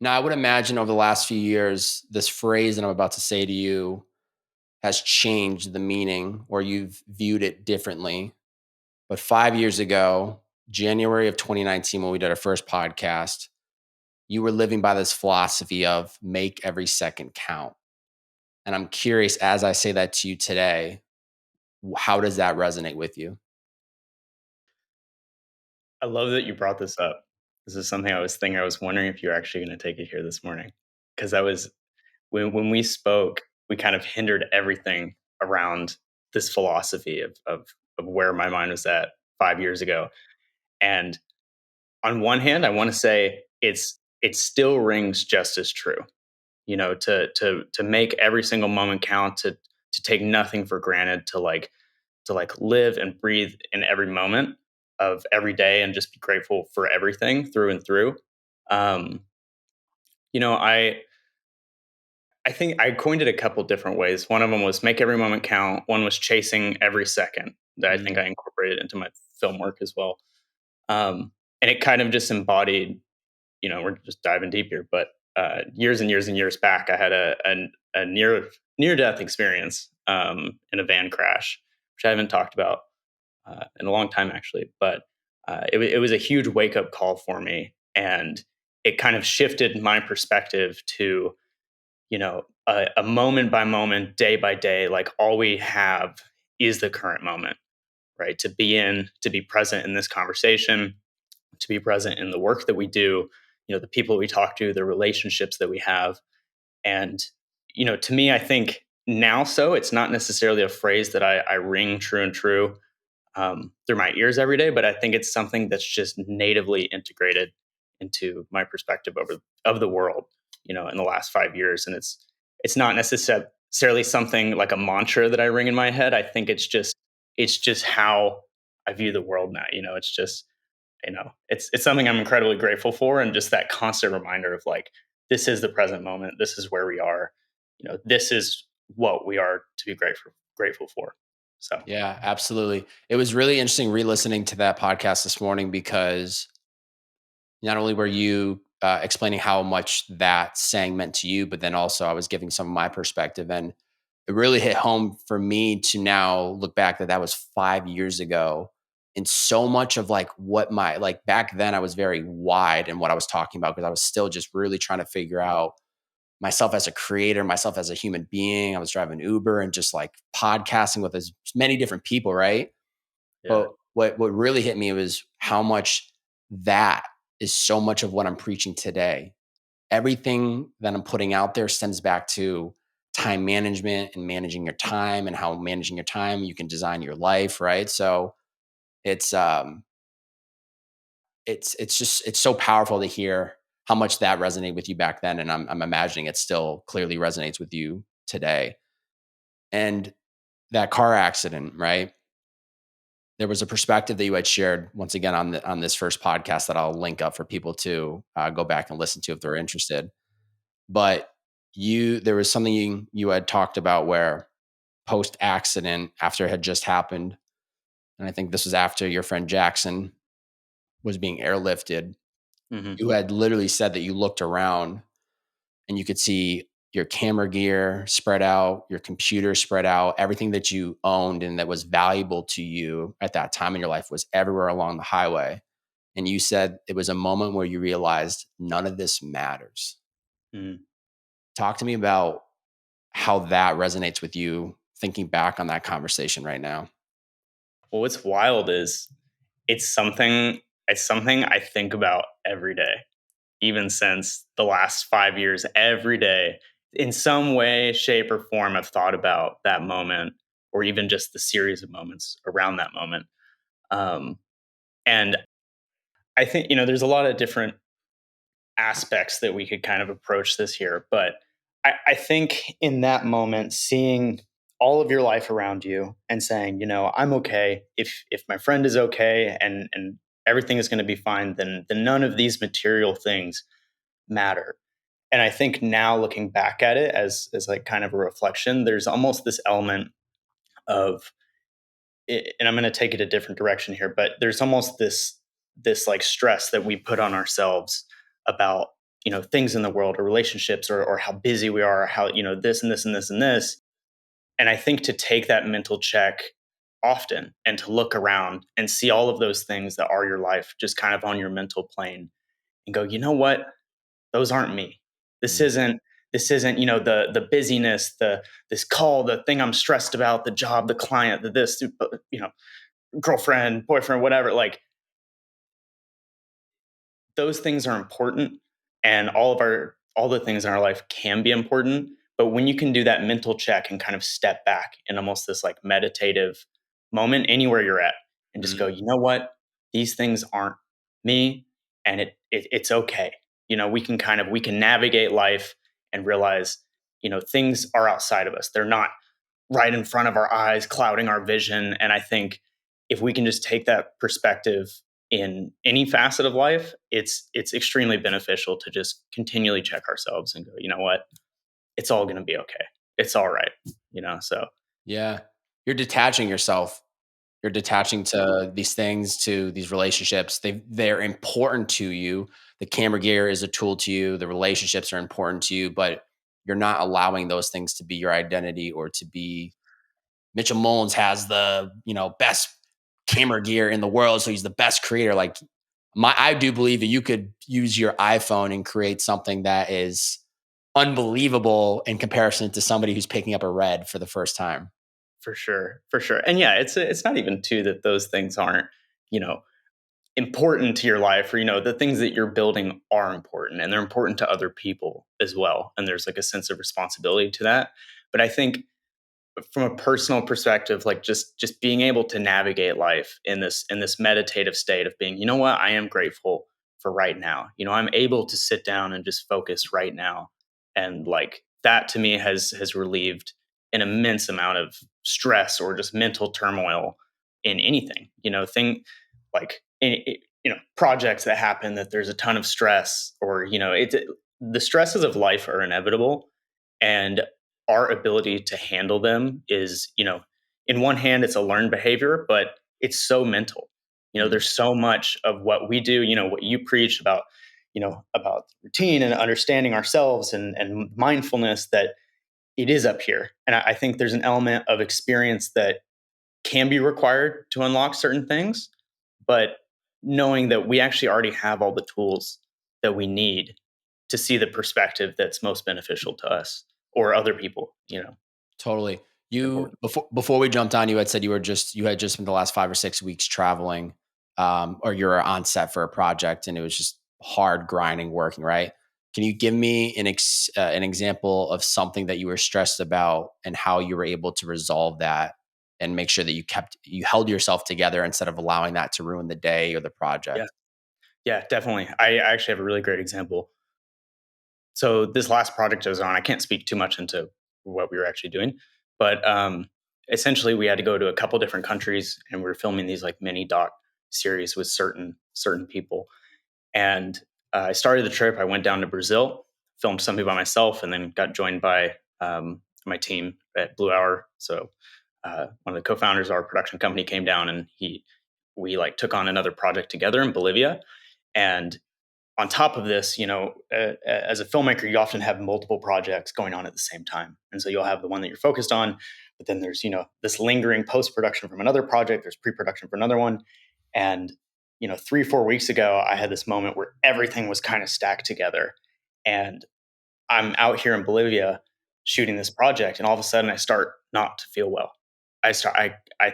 Now, I would imagine over the last few years, this phrase that I'm about to say to you has changed the meaning or you've viewed it differently. But 5 years ago, January of 2019, when we did our first podcast, you were living by this philosophy of make every second count. And I'm curious, as I say that to you today, how does that resonate with you? I love that you brought this up. This is something I was thinking. I was wondering if you're actually going to take it here this morning, because I was when we spoke, we kind of hindered everything around this philosophy of where my mind was at 5 years ago. And on one hand, I want to say it still rings just as true. To make every single moment count, to take nothing for granted, to live and breathe in every moment of every day and just be grateful for everything through and through. Um, you know, I think I coined it a couple different ways. One of them was make every moment count. One was chasing every second that I think I Mm, incorporated into my film work as well. And it kind of just embodied, we're just diving deep here, but years and years and years back, I had a near death experience in a van crash, which I haven't talked about in a long time actually. But it was a huge wake up call for me, and it kind of shifted my perspective to a moment by moment, day by day. Like all we have is the current moment, right? To be present in this conversation, to be present in the work that we do, the people we talk to, the relationships that we have. And, to me, I think now, so it's not necessarily a phrase that I ring true and true through my ears every day, but I think it's something that's just natively integrated into my perspective of the world, in the last 5 years. And it's not necessarily something like a mantra that I ring in my head. I think it's just how I view the world now. It's just it's something I'm incredibly grateful for, and just that constant reminder of like, this is the present moment, this is where we are, this is what we are to be grateful for. So yeah, absolutely. It was really interesting re-listening to that podcast this morning because not only were you explaining how much that saying meant to you, but then also I was giving some of my perspective, and it really hit home for me to now look back that that was 5 years ago. And so much of like what my like back then, I was very wide in what I was talking about because I was still just really trying to figure out myself as a creator, myself as a human being. I was driving Uber and just like podcasting with as many different people, right? yeah. But what really hit me was how much that is so much of what I'm preaching today. Everything that I'm putting out there stems back to time management and managing your time and how managing your time you can design your life, right? So it's it's just it's so powerful to hear how much that resonated with you back then, and I'm imagining it still clearly resonates with you today. And that car accident, right? There was a perspective that you had shared once again on this first podcast that I'll link up for people to go back and listen to if they're interested. But there was something you had talked about where post accident, after it had just happened, and I think this was after your friend Jackson was being airlifted. Hmm. You had literally said that you looked around and you could see your camera gear spread out, your computer spread out, everything that you owned and that was valuable to you at that time in your life was everywhere along the highway. And you said it was a moment where you realized none of this matters. Hmm. Talk to me about how that resonates with you thinking back on that conversation right now. Well, what's wild is it's something it's something I think about every day, even since the last 5 years. Every day, in some way, shape, or form, I've thought about that moment, or even just the series of moments around that moment. Um, and I think there's a lot of different aspects that we could kind of approach this here. But I think in that moment, seeing all of your life around you and saying, I'm okay. If my friend is okay, and everything is going to be fine, then none of these material things matter. And I think now looking back at it as like kind of a reflection, there's almost this element of and I'm going to take it a different direction here, but there's almost this like stress that we put on ourselves about things in the world, or relationships, or how busy we are, or how, this and this and this and this. And I think to take that mental check often and to look around and see all of those things that are your life just kind of on your mental plane, and go, you know what? Those aren't me. This Mm. isn't this isn't, the busyness, this call, the thing I'm stressed about, the job, the client, the this, girlfriend, boyfriend, whatever. Like, those things are important, and all the things in our life can be important. But when you can do that mental check and kind of step back in almost this like meditative moment anywhere you're at, and just go, Mhm. you know what, these things aren't me, and it's okay. We can navigate life and realize, things are outside of us. They're not right in front of our eyes, clouding our vision. And I think if we can just take that perspective in any facet of life, it's extremely beneficial to just continually check ourselves and go, you know what, it's all going to be okay. It's all right. So Yeah. You're detaching yourself. You're detaching to these things, to these relationships. They're important to you. The camera gear is a tool to you. The relationships are important to you, but you're not allowing those things to be your identity or to be Mitchell Mullins has the, best camera gear in the world, so he's the best creator. Like I do believe that you could use your iPhone and create something that is unbelievable in comparison to somebody who's picking up a red for the first time. for sure, for sure. And yeah, it's not even too that those things aren't, you know, important to your life, or the things that you're building are important, and they're important to other people as well, and there's like a sense of responsibility to that. But I think from a personal perspective, like just being able to navigate life in this meditative state of being, you know what, I am grateful for right now. I'm able to sit down and just focus right now, and like that to me has relieved an immense amount of stress or just mental turmoil in anything. Thing like projects that happen that there's a ton of stress, or the stresses of life are inevitable, and our ability to handle them is, in one hand, it's a learned behavior, but it's so mental. Mm, There's so much of what we do, what you preach about, about routine and understanding ourselves, and mindfulness, that it is up here. And I think there's an element of experience that can be required to unlock certain things, but knowing that we actually already have all the tools that we need to see the perspective that's most beneficial to us or other people, totally. it's You important. before we jumped on, you had said you had just spent the last 5 or 6 weeks traveling, or you were on set for a project, and it was just hard grinding, working, right? Can you give me an example of something that you were stressed about and how you were able to resolve that and make sure that you held yourself together instead of allowing that to ruin the day or the Yeah. project? Yeah, definitely. I actually have a really great example. So this last project I was on, I can't speak too much into what we were actually doing, but essentially we had to go to a couple different countries, and we were filming these like mini doc series with certain people. And I started the trip. I went down to Brazil, filmed something by myself, and then got joined by my team at Blue Hour. So one of the co-founders of our production company came down, and we like took on another project together in Bolivia. And on top of this, as a filmmaker, you often have multiple projects going on at the same time. And so you'll have the one that you're focused on, but then there's, this lingering post production from another project, there's pre production for another one. And, 3 or 4 weeks ago, I had this moment where everything was kind of stacked together. And I'm out here in Bolivia shooting this project, and all of a sudden I start not to feel well. I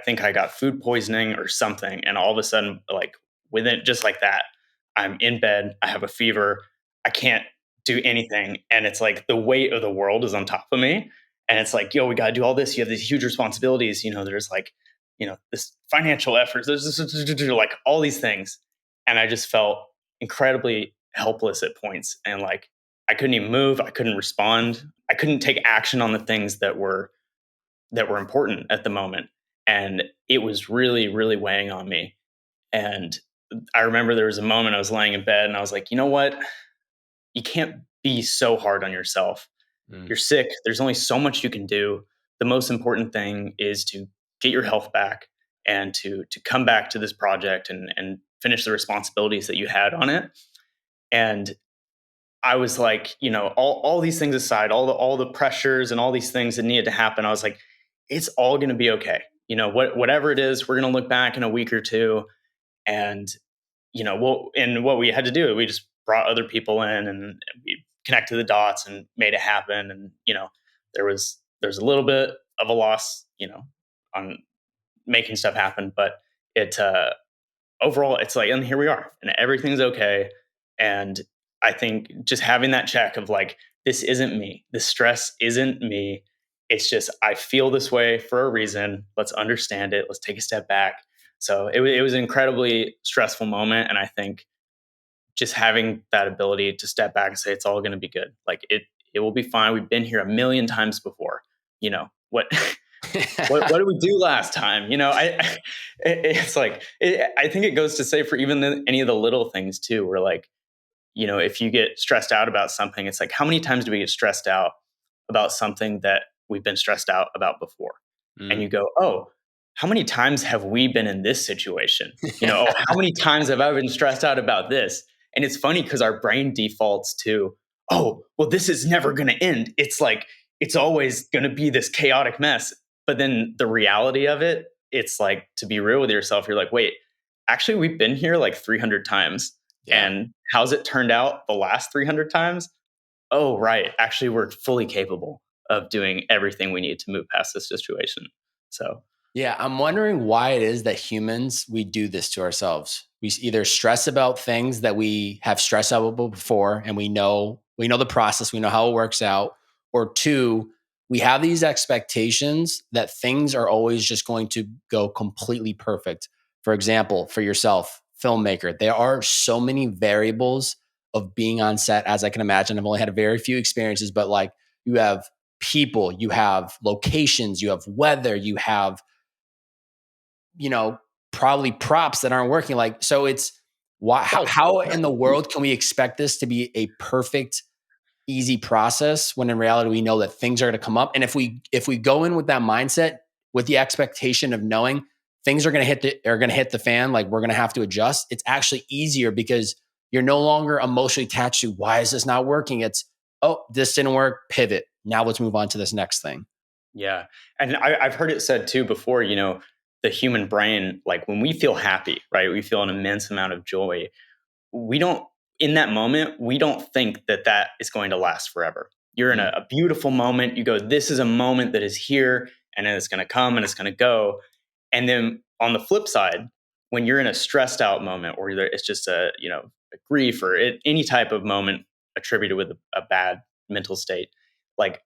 think I got food poisoning or something, and all of a sudden, like within just like that, I'm in bed, I have a fever, I can't do anything, and it's like the weight of the world is on top of me, and it's like, yo, we got to do all this. You have these huge responsibilities. There's like, this financial efforts. There's like all these things, and I just felt incredibly helpless at points, and like I couldn't even move. I couldn't respond. I couldn't take action on the things that were important at the moment. And it was really, really weighing on me. And I remember there was a moment I was laying in bed, and I was like, you know what? You can't be so hard on yourself. Mm, You're sick. There's only so much you can do. The most important thing is to get your health back, and to come back to this project, and finish the responsibilities that you had on it. And I was like, all these things aside, all the pressures and all these things that needed to happen, I was like, it's all going to be okay. Whatever it is, we're going to look back in a week or two, and what we had to do, we just brought other people in and we connected the dots and made it happen. And there's a little bit of a loss, on making stuff happen, but it overall, it's like, and here we are, and everything's okay. And I think just having that check of like, this isn't me. The stress isn't me. It's just I feel this way for a reason. Let's understand it. Let's take a step back. So it was an incredibly stressful moment, and I think just having that ability to step back and say it's all going to be good. Like it will be fine. We've been here a million times before. What what did we do last time? It's like I think it goes to say for even any of the little things too. Where like if you get stressed out about something, it's like how many times do we get stressed out about something that we've been stressed out about before? And Mm. you go, oh, how many times have we been in this situation? Oh, how many times have I been stressed out about this? And it's funny because our brain defaults to, oh, well, this is never going to end. It's like it's always going to be this chaotic mess. But then the reality of it, it's like to be real with yourself, you're like, wait, actually, we've been here like 300 times. Yeah. And how's it turned out the last 300 times? Oh, right. Actually, we're fully capable of doing everything we need to move past this situation. So, Yeah, I'm wondering why it is that humans we do this to ourselves. Either stress about things that we have stressed out about before, and we know the process, we know how it works out, or two, we have these expectations that things are always just going to go completely perfect. For example, for yourself, filmmaker, there are so many variables of being on set as I can imagine. I've only had a very few experiences, but like you have people, you have locations, you have weather, you have you know, probably props that aren't working. Like, so it's why, it's all how in the world can we expect this to be a perfect, easy process when in reality we know that things are going to come up? And if we go in with that mindset, with the expectation of knowing things are going to hit the fan, like we're going to have to adjust, it's actually easier because you're no longer emotionally attached to why is this not working? It's, oh, this didn't work, pivot. Now let's move on to this next thing. yeah. And I've heard it said too before, the human brain, like when we feel happy, right? We feel an immense amount of joy. We don't, in that moment, we don't think that that is going to last forever. You're in Mm. a beautiful moment. You go, this is a moment that is here and then it's going to come and it's going to go. And then on the flip side, when you're in a stressed out moment or it's just a grief or any type of moment attributed with a bad mental state, like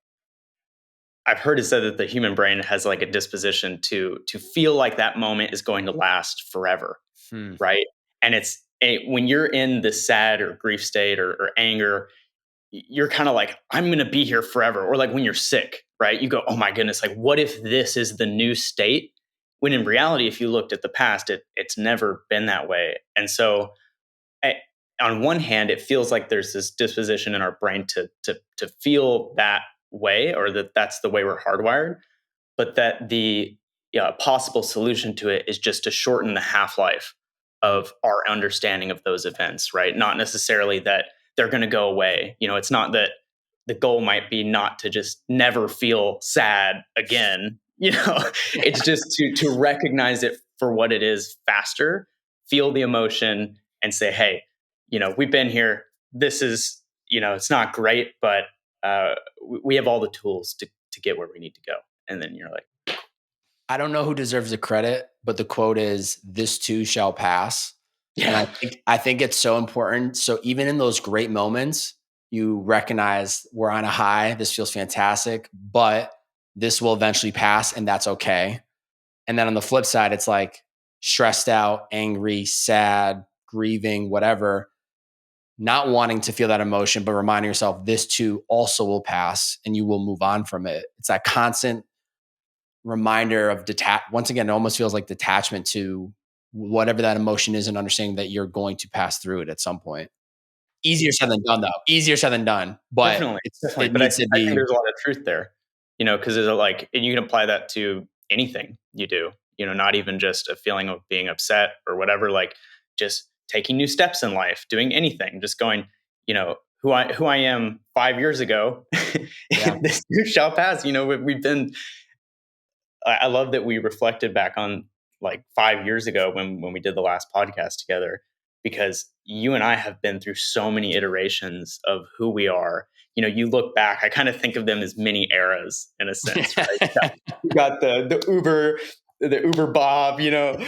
I've heard it said that the human brain has like a disposition to feel like that moment is going to last forever, Hmm. right? And when you're in the sad or grief state or anger, you're kind of like, I'm going to be here forever. Or like when you're sick, right? You go, oh my goodness, like what if this is the new state? When in reality, if you looked at the past, it's never been that way. And so, I, on one hand, it feels like there's this disposition in our brain to feel that way, or that's the way we're hardwired, but that the possible solution to it is just to shorten the half life Mm. of our understanding of those events, right? Not necessarily that they're going to go away. It's not that the goal might be not to just never feel sad again. It's just to recognize it for what it is faster, feel the emotion, and say, hey, we've been here. This is, it's not great, but we have all the tools to get where we need to go. And then you're like, I don't know who deserves the credit, but the quote is "This too shall pass." And I yeah, think I think it's so important. So even in those great moments, you recognize we're on a high. This feels fantastic, but this will eventually pass, and that's okay. And then on the flip side, it's like stressed out, angry, sad, grieving, whatever, not wanting to feel that emotion, but reminding yourself this too also will pass, and you will move on from it. It's that constant reminder of once again, it almost feels like detachment to whatever that emotion is and understanding that you're going to pass through it at some point. Easier said than done though. Easier said than done, but definitely, definitely. it But I, needs to I think be. there's a lot of truth there, because it's like, and you can apply that to anything you do, not even just a feeling of being upset or whatever, like just taking new steps in life, doing anything, just going, who I am 5 years ago, Yeah. this too shall pass. We've been. I love that we reflected back on like 5 years ago when we did the last podcast together, because you and I have been through so many iterations of who we are. You look back, I kind of think of them as mini eras in a sense, right? You got the Uber Bob, we got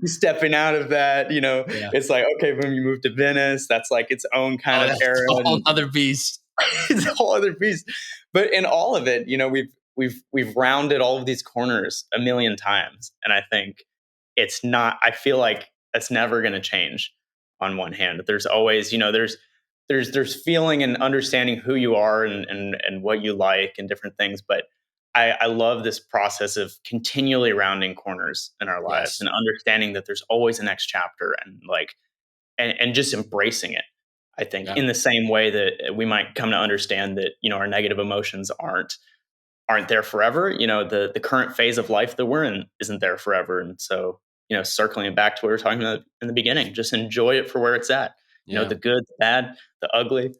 stepping out of that, Yeah. it's like, okay, when you move to Venice, that's like its own kind Oh, of that's era. a whole And other beast. it's a whole other piece. But in all of it, we've rounded all of these corners a million times, and I think it's not. I feel like it's never going to change. On one hand, there's always, there's feeling and understanding who you are and what you like and different things. But I love this process of continually rounding corners in our lives Yes. and understanding that there's always a next chapter, and like and just embracing it. I think Yeah. in the same way that we might come to understand that, our negative emotions aren't there forever. The current phase of life that we're in isn't there forever. And so, circling it back to what we were talking about in the beginning, just enjoy it for where it's at. Yeah. The good, the bad, the ugly.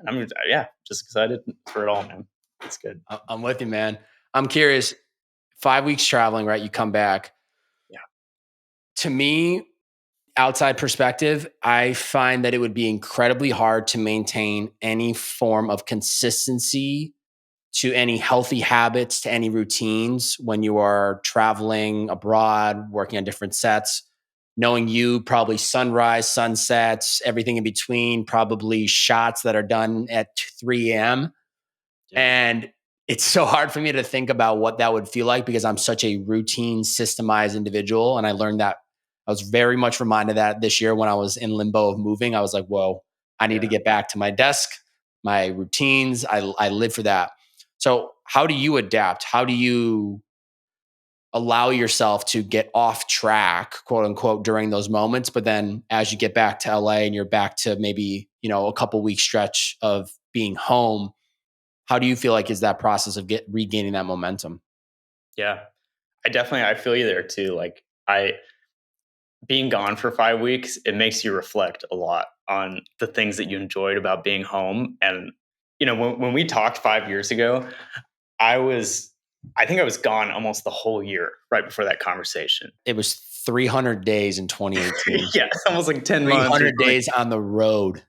I'm yeah, just excited for it all, man. It's good. I'm with you, man. I'm curious. 5 weeks traveling, right? You come back. Yeah. To me, outside perspective, I find that it would be incredibly hard to maintain any form of consistency to any healthy habits, to any routines when you are traveling abroad, working on different sets. Knowing you, probably sunrise, sunsets, everything in between, probably shots that are done at 3 a.m. Yeah. And it's so hard for me to think about what that would feel like because I'm such a routine, systemized individual. And I learned that I was very much reminded of that this year when I was in limbo of moving. I was like, whoa, I need to Yeah. get back to my desk, my routines. I live for that. So, how do you adapt? How do you allow yourself to get off track, quote unquote, during those moments? But then as you get back to LA and you're back to maybe, a couple week stretch of being home, how do you feel like is that process of regaining that momentum? Yeah. I feel you there too. Like I being gone for 5 weeks, it makes you reflect a lot on the things that you enjoyed about being home. And, when we talked 5 years ago, I was, I think I was gone almost the whole year right before that conversation. It was 300 days in 2018, Yeah, almost like 10 months or 300 something. days on the road.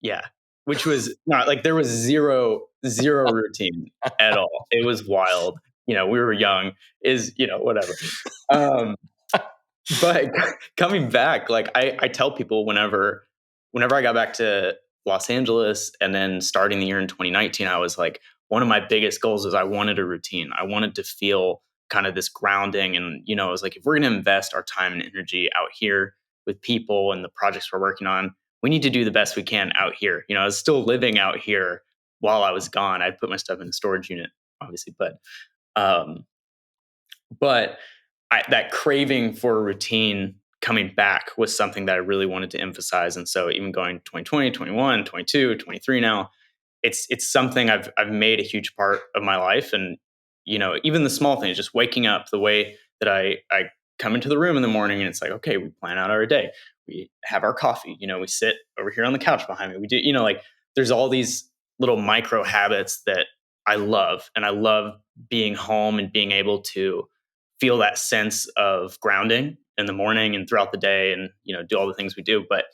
Yeah, which was not like there was zero routine at all. It was wild. We were young, whatever. Um, But coming back, like I tell people whenever I got back to Los Angeles and then starting the year in 2019, I was like, one of my biggest goals is I wanted a routine. I wanted to feel kind of this grounding. And, I was like, if we're going to invest our time and energy out here with people and the projects we're working on, we need to do the best we can out here. I was still living out here while I was gone. I put my stuff in the storage unit, obviously, um, but that craving for a routine coming back was something that I really wanted to emphasize. And so even going 2020, 21, 22, 23 now, it's something I've made a huge part of my life. And, even the small things, just waking up the way that I come into the room in the morning and it's like, okay, we plan out our day. We have our coffee, we sit over here on the couch behind me. We do, like there's all these little micro habits that I love. And I love being home and being able to feel that sense of grounding in the morning and throughout the day and do all the things we do. But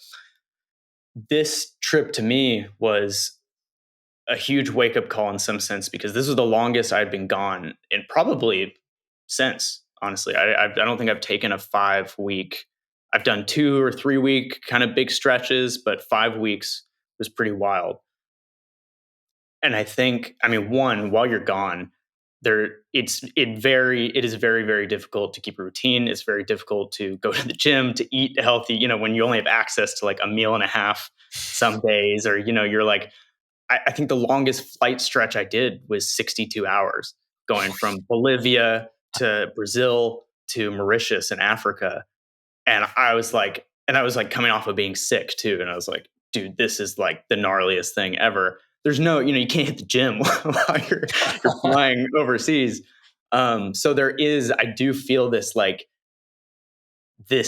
this trip to me was a huge wake up call in some sense, because this was the longest I'd been gone and probably since, honestly. I don't think I've taken a 5 week. I've done 2 or 3 week kind of big stretches, but 5 weeks was pretty wild. And I think, I mean, one, while you're gone, it is very, very difficult to keep a routine. It's very difficult to go to the gym, to eat healthy, when you only have access to like a meal and a half some days, or you're like, I think the longest flight stretch I did was 62 hours, going from Bolivia to Brazil to Mauritius in Africa. And I was like coming off of being sick too. And I was like, dude, this is like the gnarliest thing ever. There's no, you can't hit the gym while you're flying overseas. So I do feel this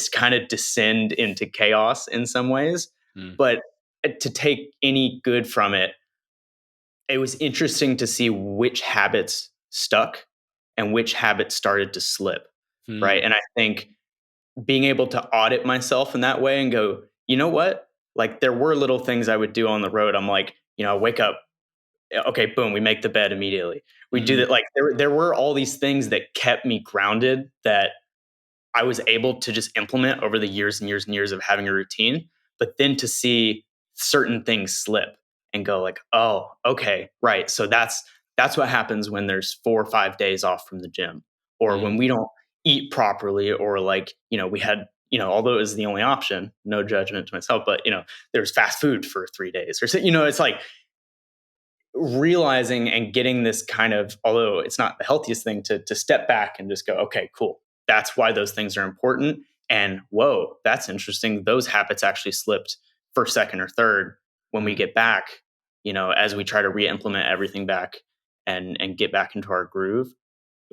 kind of descend into chaos in some ways. Mm. But to take any good from it, it was interesting to see which habits stuck and which habits started to slip. Hmm. Right. And I think being able to audit myself in that way and go, you know what? Like there were little things I would do on the road. I'm like, I wake up, okay, boom, we make the bed immediately. We do Hmm. that. Like there were all these things that kept me grounded that I was able to just implement over the years and years and years of having a routine. But then to see certain things slip and go like, oh, okay, right. So that's what happens when there's 4 or 5 days off from the gym, or when Hmm. we don't eat properly, or like, we had, although it was the only option, no judgment to myself, but there's fast food for 3 days or so, it's like realizing and getting this kind of, although it's not the healthiest thing, to step back and just go, okay, cool, that's why those things are important. And whoa, that's interesting, those habits actually slipped first, second, or third. When we Hmm. get back, as we try to re-implement everything back and get back into our groove,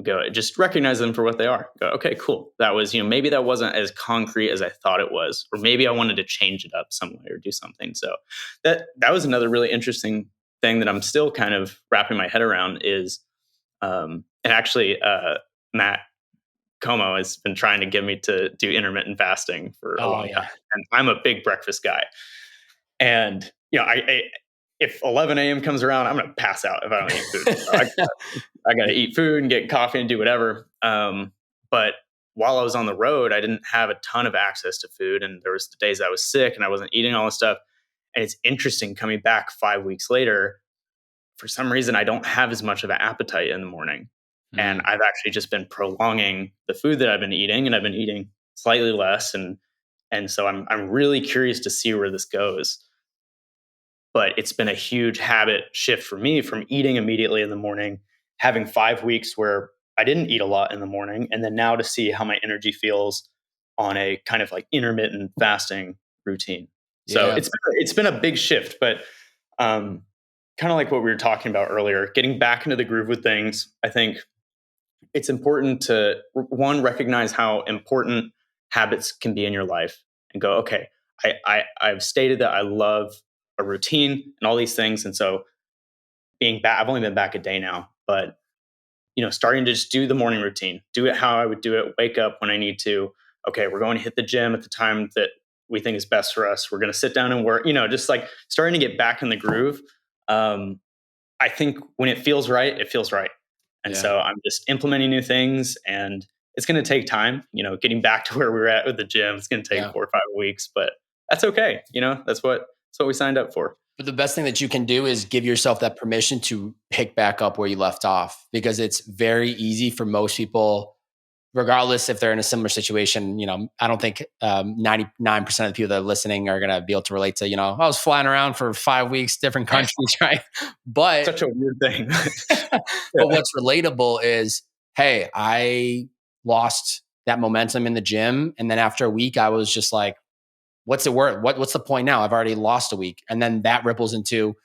go just recognize them for what they are. Go, okay, cool, that was, maybe that wasn't as concrete as I thought it was, or maybe I wanted to change it up some way or do something. So that was another really interesting thing that I'm still kind of wrapping my head around is, and actually, Matt Como has been trying to get me to do intermittent fasting for a Oh long time, yeah. and I'm a big breakfast guy. And I if 11 a.m. comes around, I'm going to pass out if I don't eat food. So I got to eat food and get coffee and do whatever. But while I was on the road, I didn't have a ton of access to food, and there was the days I was sick and I wasn't eating all this stuff. And it's interesting coming back 5 weeks later. For some reason, I don't have as much of an appetite in the morning, and Hmm. I've actually just been prolonging the food that I've been eating, and I've been eating slightly less, and so I'm really curious to see where this goes. But it's been a huge habit shift for me from eating immediately in the morning, having 5 weeks where I didn't eat a lot in the morning, and then now to see how my energy feels on a kind of like intermittent fasting routine. So Yeah. it's been a big shift, but um, kind of like what we were talking about earlier, getting back into the groove with things. I think it's important to one, recognize how important habits can be in your life and go, okay, I've stated that I love a routine and all these things. And so being back, I've only been back a day now, but starting to just do the morning routine, do it how I would do it, wake up when I need to. Okay, we're going to hit the gym at the time that we think is best for us. We're going to sit down and work, just like starting to get back in the groove. Um, I think when it feels right, it feels right. And Yeah. so I'm just implementing new things, and it's going to take time, getting back to where we were at with the gym. It's going to take Yeah. 4 or 5 weeks, but that's okay. That's what we signed up for. But the best thing that you can do is give yourself that permission to pick back up where you left off, because it's very easy for most people, regardless if they're in a similar situation. I don't think 99% of the people that are listening are going to be able to relate to, I was flying around for 5 weeks, different countries, right? But, Such a weird thing. but Yeah. what's relatable is, hey, I lost that momentum in the gym. And then after a week, I was just like, what's it worth? What's the point now? I've already lost a week. And then that ripples into,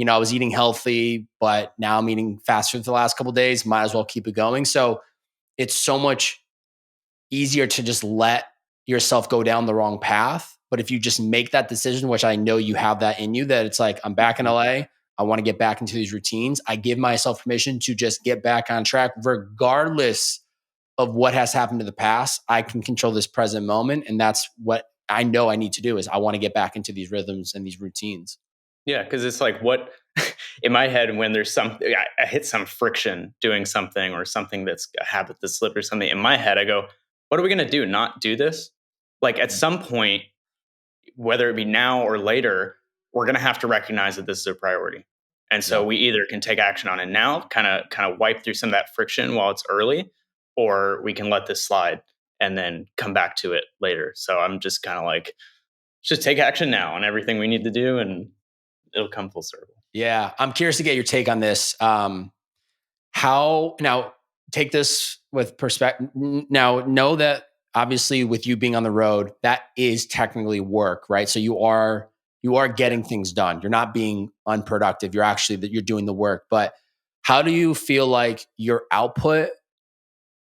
I was eating healthy, but now I'm eating fast food for the last couple of days. Might as well keep it going. So it's so much easier to just let yourself go down the wrong path. But if you just make that decision, which I know you have that in you, that it's like, I'm back in LA. I want to get back into these routines. I give myself permission to just get back on track, regardless of what has happened to the past. I can control this present moment. And that's what I know I need to do is I want to get back into these rhythms and these routines. Yeah, because it's like what in my head when there's I hit some friction doing something or something that's a habit that slipped or something. In my head, I go, "What are we gonna do? Not do this?" Like at some point, whether it be now or later, we're gonna have to recognize that this is a priority, and so Yeah. we either can take action on it now, kind of wipe through some of that friction while it's early, or we can let this slide and then come back to it later. So I'm just kind of like, just take action now on everything we need to do, and it'll come full circle. Yeah. I'm curious to get your take on this. How now take this with perspective. Now, know that obviously with you being on the road, that is technically work, right? So you are getting things done. You're not being unproductive. You're doing the work. But how do you feel like your output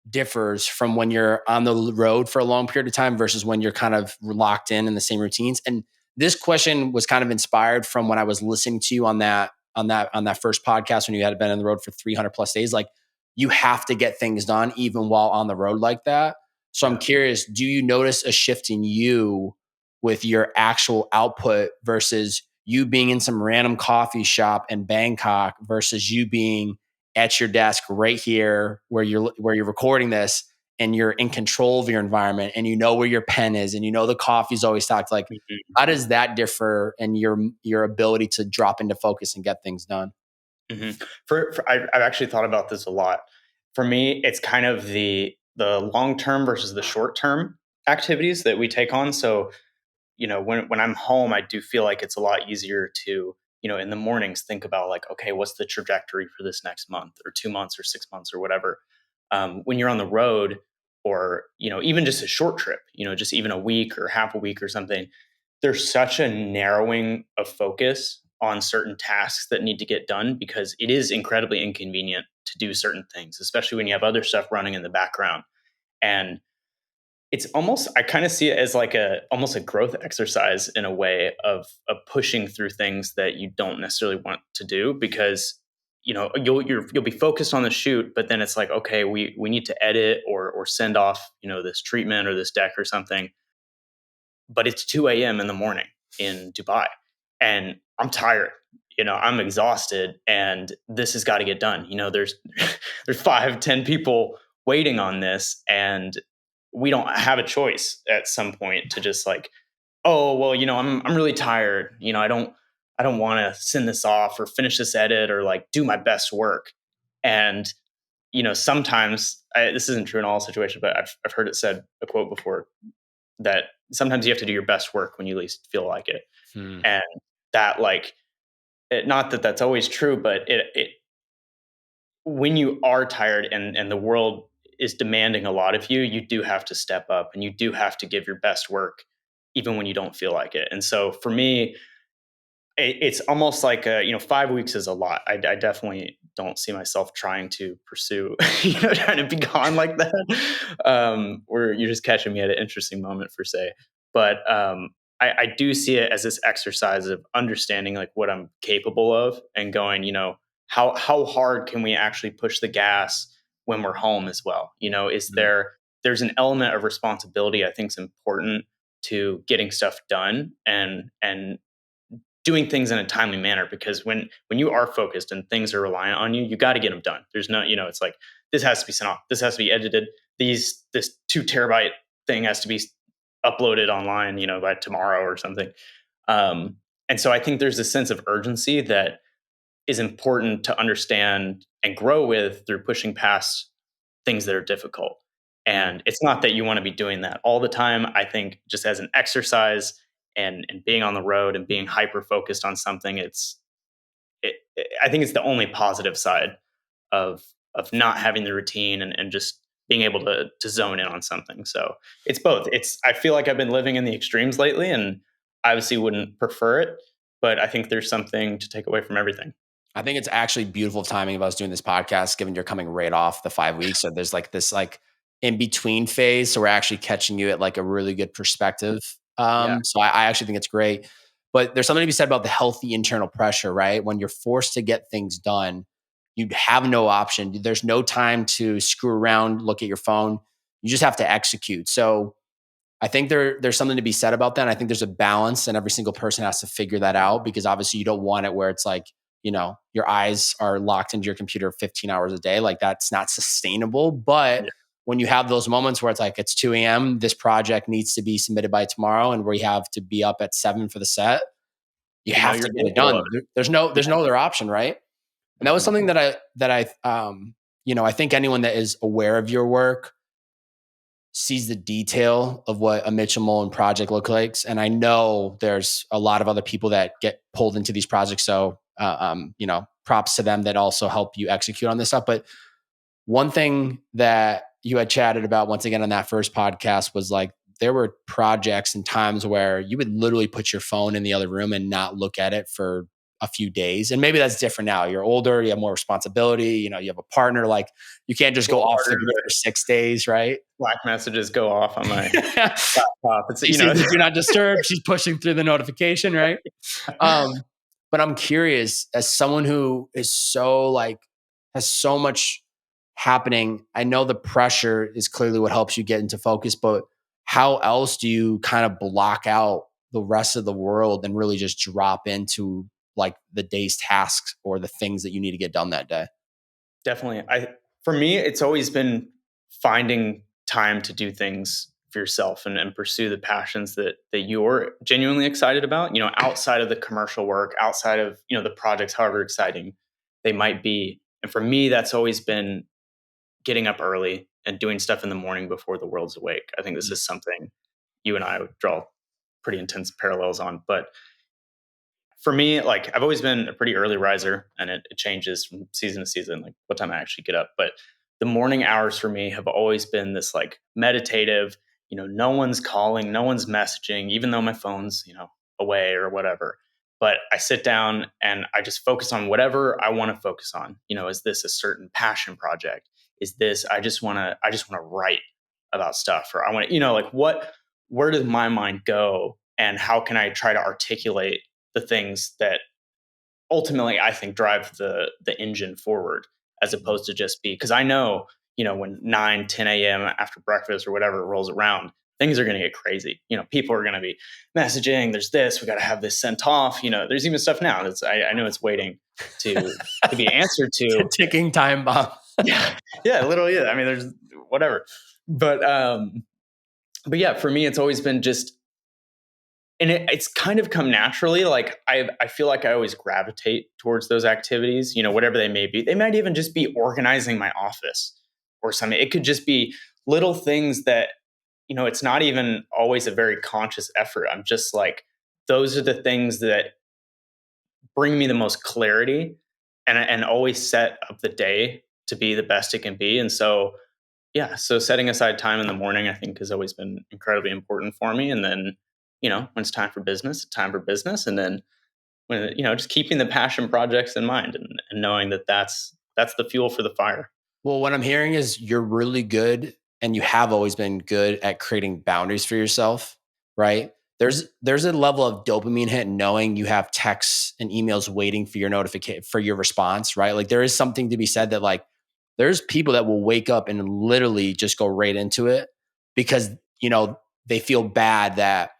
differs from when you're on the road for a long period of time versus when you're kind of locked in the same routines? And this question was kind of inspired from when I was listening to you on that first podcast when you had been on the road for 300 plus days. Like, you have to get things done even while on the road like that. So I'm Yeah. curious, do you notice a shift in you with your actual output versus you being in some random coffee shop in Bangkok versus you being at your desk right here where you're recording this and you're in control of your environment and you know where your pen is and you know the coffee's always stocked? Like, Mhm. how does that differ in your ability to drop into focus and get things done? Mhm. I've actually thought about this a lot. For me, it's kind of the long term versus the short term activities that we take on. So, when I'm home, I do feel like it's a lot easier to, in the mornings think about like, okay, what's the trajectory for this next month or 2 months or 6 months or whatever. When you're on the road, or even just a short trip, just even a week or half a week or something, there's such a narrowing of focus on certain tasks that need to get done because it is incredibly inconvenient to do certain things, especially when you have other stuff running in the background. And it's almost, I kind of see it as like almost a growth exercise in a way of pushing through things that you don't necessarily want to do because you'll be focused on the shoot, but then it's like, okay, we need to edit or send off this treatment or this deck or something, but it's 2 a.m. in the morning in Dubai and I'm tired. I'm exhausted and this has got to get done. There's 5, 10 people waiting on this and we don't have a choice at some point to just like, oh, well, I'm really tired. I don't want to send this off or finish this edit or like do my best work. And, sometimes this isn't true in all situations, but I've heard it said a quote before that sometimes you have to do your best work when you least feel like it. Hmm. And that like not that that's always true, but it when you are tired and the world is demanding a lot of you, you do have to step up and you do have to give your best work even when you don't feel like it. And so for me, it's almost like 5 weeks is a lot. I definitely don't see myself trying to pursue trying to be gone like that. Where you're just catching me at an interesting moment for say, but I do see it as this exercise of understanding like what I'm capable of and going, how hard can we actually push the gas when we're home as well. Is Hmm. there's an element of responsibility I think is important to getting stuff done and doing things in a timely manner because when you are focused and things are reliant on you, you got to get them done. There's no, it's like this has to be sent off, this has to be edited, this 2 terabyte thing has to be uploaded online, by tomorrow or something. And so I think there's a sense of urgency that is important to understand and grow with through pushing past things that are difficult. Hmm. And it's not that you want to be doing that all the time. I think just as an exercise and being on the road and being hyper focused on something, I think it's the only positive side of not having the routine and just being able to zone in on something. So it's both. I feel like I've been living in the extremes lately and obviously wouldn't prefer it, but I think there's something to take away from everything. I think it's actually beautiful timing of us doing this podcast, given you're coming right off the 5 weeks. So there's like this like in between phase. So we're actually catching you at like a really good perspective. Yeah. So I actually think it's great. But there's something to be said about the healthy internal pressure, right? When you're forced to get things done, you have no option. There's no time to screw around, look at your phone. You just have to execute. So I think there's something to be said about that. And I think there's a balance, and every single person has to figure that out because obviously you don't want it where it's like, your eyes are locked into your computer 15 hours a day. Like, that's not sustainable. But Yeah. when you have those moments where it's like it's 2 a.m., this project needs to be submitted by tomorrow, and we have to be up at 7 for the set, you have You're to get it capable of done. it. There's no Yeah. other option, right? And that was Mhm. something that I think anyone that is aware of your work sees the detail of what a Mitchell Mullins project looks like. And I know there's a lot of other people that get pulled into these projects. So, props to them that also help you execute on this stuff. But one thing that you had chatted about once again on that first podcast was like, there were projects and times where you would literally put your phone in the other room and not look at it for a few days. And maybe that's different now. You're older, you have more responsibility, you know, you have a partner, like you can't just A go little off the harder grid to for 6 days, right? Slack messages go off on my laptop. It's, She sees the do not disturb, she's pushing through the notification, right? Um, but I'm curious, as someone who is so like has so much happening, I know the pressure is clearly what helps you get into focus, but how else do you kind of block out the rest of the world and really just drop into like the day's tasks or the things that you need to get done that day? definitely. For me, it's always been finding time to do things for yourself and pursue the passions that you're genuinely excited about, outside of the commercial work, outside of, the projects, however exciting they might be. And for me, that's always been getting up early and doing stuff in the morning before the world's awake. I think this Mm. is something you and I would draw pretty intense parallels on. But for me, like I've always been a pretty early riser, and it changes from season to season, like what time I actually get up. But the morning hours for me have always been this like meditative, no one's calling, no one's messaging, even though my phone's, away or whatever. But I sit down and I just focus on whatever I want to focus on. Is this a certain passion project? Is this I just want to write about stuff, or I want to, like where does my mind go, and how can I try to articulate the things that ultimately I think drive the engine forward, as opposed to just be, because I know, when 9, 10 a.m. after breakfast or whatever rolls around, things are going to get crazy. People are going to be messaging, there's this, we got to have this sent off. There's even stuff now that's I know it's waiting to be answered It's a to. ticking time bomb. Yeah, yeah, literally. Yeah. I mean, there's whatever, but yeah, for me, it's always been just, and it's kind of come naturally. Like I feel like I always gravitate towards those activities, whatever they may be. They might even just be organizing my office or something. It could just be little things that, it's not even always a very conscious effort. I'm just like, those are the things that bring me the most clarity, and always set up the day to be the best it can be. And so, yeah, so setting aside time in the morning, I think, has always been incredibly important for me. And then, when it's time for business. And then when, just keeping the passion projects in mind, and knowing that that's the fuel for the fire. Well, what I'm hearing is you're really good and you have always been good at creating boundaries for yourself, right? There's a level of dopamine hit knowing you have texts and emails waiting for your notification for your response, right? Like there is something to be said that like there's people that will wake up and literally just go right into it because, they feel bad that,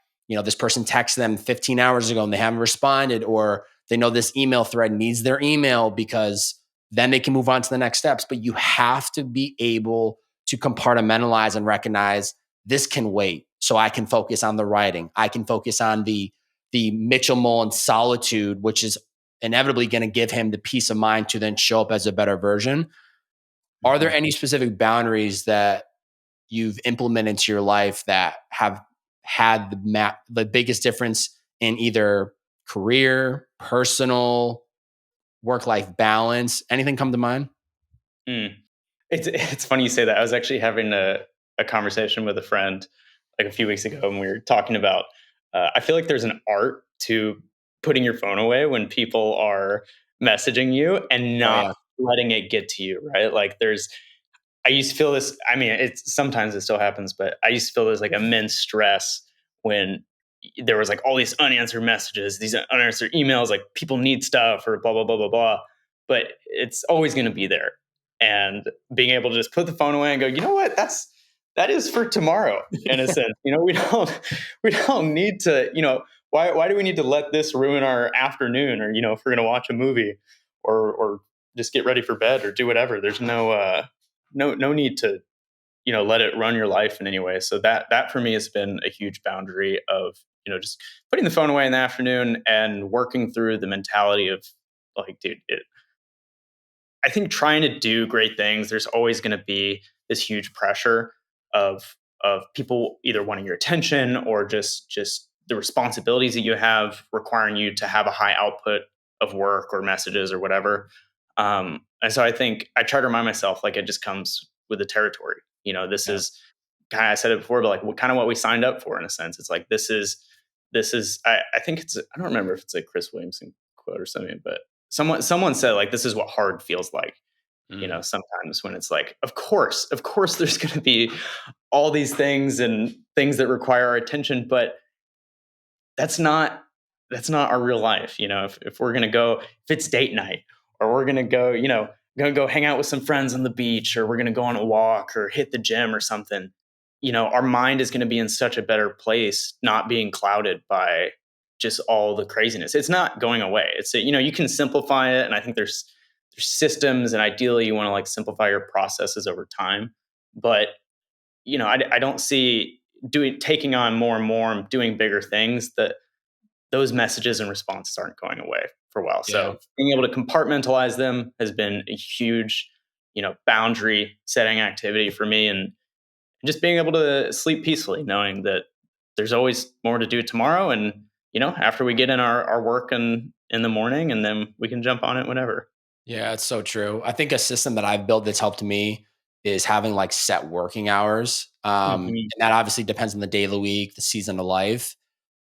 this person texted them 15 hours ago and they haven't responded, or they know this email thread needs their email because then they can move on to the next steps. But you have to be able to compartmentalize and recognize this can wait. So I can focus on the writing. I can focus on the Mitchell Mullins solitude, which is inevitably going to give him the peace of mind to then show up as a better version. Are there Mhm. any specific boundaries that you've implemented into your life that have had the biggest difference in either career, personal, work life balance? Anything come to mind? Mm. It's funny you say that. I was actually having a conversation with a friend like a few weeks ago, and we were talking about. I feel like there's an art to putting your phone away when people are messaging you and Oh not yeah. letting it get to you, right? Like I used to feel this. I mean, it's sometimes it still happens, but I used to feel this like immense stress when there was like all these unanswered messages, these unanswered emails, like people need stuff or blah blah blah blah blah. But it's always going to be there, and being able to just put the phone away and go, you know what, that is for tomorrow. In a sense, we don't need to, why do we need to let this ruin our afternoon, or if we're going to watch a movie, or just get ready for bed or do whatever. There's no need to let it run your life in any way. So that for me has been a huge boundary of just putting the phone away in the afternoon and working through the mentality of like, dude, I think trying to do great things, there's always going to be this huge pressure of people either wanting your attention, or just the responsibilities that you have requiring you to have a high output of work or messages or whatever. And so I think I try to remind myself, like, it just comes with the territory. This Yeah. is kind of, I said it before, but like kind of what we signed up for, in a sense. It's like this is I think it's, I don't remember if it's a Chris Williamson quote or something, but someone said like, this is what hard feels like. Mm. Sometimes when it's like, of course, there's going to be all these things and things that require our attention, but that's not that's not our real life. If we're gonna go, if it's date night, or we're gonna go, gonna go hang out with some friends on the beach, or we're gonna go on a walk or hit the gym or something, our mind is gonna be in such a better place, not being clouded by just all the craziness. It's not going away. You can simplify it, and I think there's systems, and ideally you want to like simplify your processes over time. But I don't see doing taking on more and more and doing bigger things, that those messages and responses aren't going away for a while. Yeah. So being able to compartmentalize them has been a huge, boundary setting activity for me, and just being able to sleep peacefully, knowing that there's always more to do tomorrow. And, after we get in our work and in the morning, and then we can jump on it whenever. Yeah, it's so true. I think a system that I've built that's helped me is having like set working hours. Hmm. And that obviously depends on the day of the week, the season of life.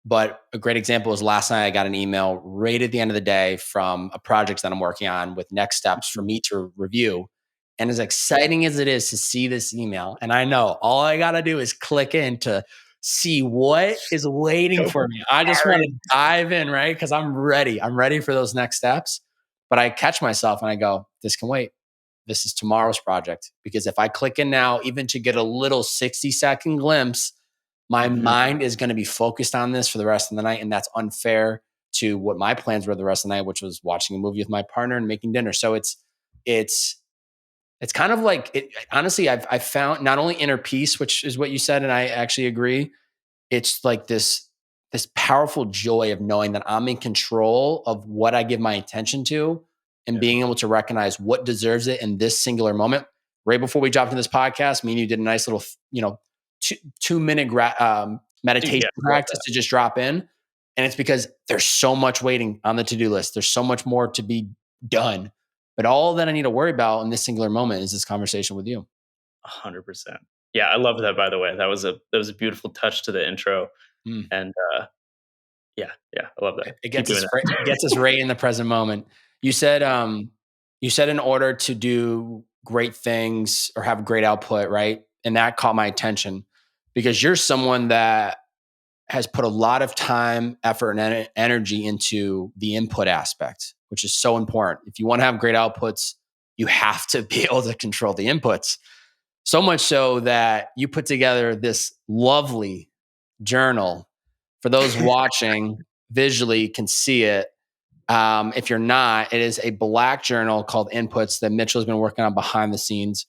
But a great example is last night I got an email right at the end of the day from a project that I'm working on with next steps for me to review. And as exciting as it is to see this email, and I know all I got to do is click in to see what is waiting Go for for me. I just it. want to dive in, right? Because I'm ready. I'm ready for those next steps. But I catch myself and I go, this can wait. This is tomorrow's project. Because if I click in now, even to get a little 60-second glimpse, my Hmm. mind is going to be focused on this for the rest of the night. And that's unfair to what my plans were the rest of the night, which was watching a movie with my partner and making dinner. So it's it's kind of like it, honestly, I've found not only inner peace, which is what you said, and I actually agree. It's like this powerful joy of knowing that I'm in control of what I give my attention to, and Yeah. being able to recognize what deserves it in this singular moment. Right before we jumped into this podcast, me and you did a nice little, 2 minute Dude, meditation yeah, love practice that. to just drop in. And it's because there's so much waiting on the to-do list. There's so much more to be done. But all that I need to worry about in this singular moment is this conversation with you. 100%. Yeah, I love that. By the way, that was a beautiful touch to the intro, Mm. and yeah, yeah, I love that. It Keep gets doing us that. it gets us right in the present moment. You said, in order to do great things or have great output, right? And that caught my attention because you're someone that has put a lot of time, effort, and energy into the input aspect, which is so important. If you want to have great outputs, you have to be able to control the inputs. So much so that you put together this lovely journal. For those watching visually can see it. If you're not, it is a black journal called Inputs that Mitchell has been working on behind the scenes.